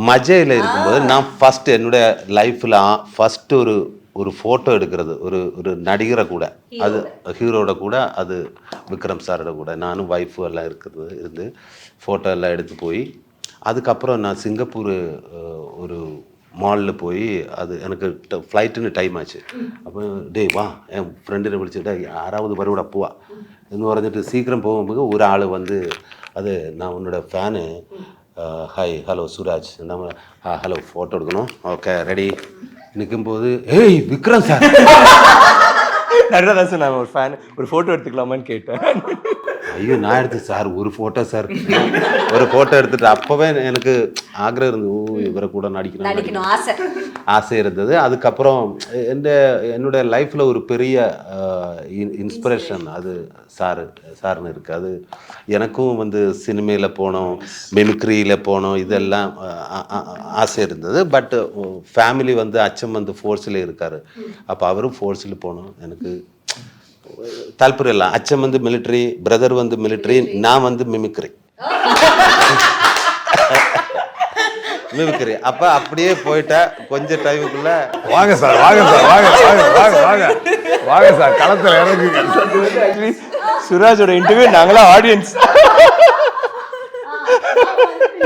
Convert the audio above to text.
மஜையில் இருக்கும்போது நான் ஃபஸ்ட்டு என்னுடைய லைஃப்பில் ஃபஸ்ட்டு ஒரு ஃபோட்டோ எடுக்கிறது ஒரு நடிகரை கூட, அது ஹீரோட கூட, அது விக்ரம் சாரோட கூட நானும் ஒய்ஃபு எல்லாம் இருந்து ஃபோட்டோ எல்லாம் எடுத்து போய் அதுக்கப்புறம் நான் சிங்கப்பூர் ஒரு மாலில் போய் அது எனக்கு ஃப்ளைட்டுன்னு டைம் ஆச்சு. அப்போ டேய் வா என் ஃப்ரெண்டு விളിച്ചിട്ട് யாராவது வருவிட போவா എന്ന് പറഞ്ഞിട്ട് சீக்கிரம் போகும்போது ஒரு ஆள் வந்து அது நான் உன்னோட ஃபேனு ஹாய் ஹலோ சுராஜ் நம்ம ஹலோ ஃபோட்டோ எடுக்கணும் ஓகே ரெடி நிற்கும்போது ஏய் விக்ரம் சார் நடுவில் தான் சார் நான் ஒரு ஃபேன் ஒரு ஃபோட்டோ எடுத்துக்கலாமான்னு கேட்டேன். ஐயோ நான் எடுத்து சார் ஒரு ஃபோட்டோ சார் ஒரு ஃபோட்டோ எடுத்துட்டு அப்போவே எனக்கு ஆக்ரகம் இருந்தது. ஓ இவரை கூட நடிக்கணும் ஆசை இருந்தது. அதுக்கப்புறம் என்னுடைய லைஃப்பில் ஒரு பெரிய இன்ஸ்பிரேஷன் அது சார்னு இருக்குது. அது எனக்கும் வந்து சினிமையில் போனோம், மிமிக்ரியில் போனோம், இதெல்லாம் ஆசை இருந்தது. பட் ஃபேமிலி வந்து அச்சம் வந்து ஃபோர்ஸில் இருக்கார். அப்போ அவரும் ஃபோர்ஸில் போனோம். எனக்கு தால்பரியம் இல்லை. அச்சம் வந்து மிலிட்ரி, பிரதர் வந்து மிலிட்ரி, நான் வந்து மிமிக்ரி. அப்போ அப்படியே போயிட்டா கொஞ்சம் டைமுக்குள்ள வாங்க சார் வாங்க சார் வாங்க வாங்க வாங்க வாங்க வாங்க சார் களத்தில் இறங்குங்க. சுராஜோட இன்டர்வியூ நாங்களாம் ஆடியன்ஸ்.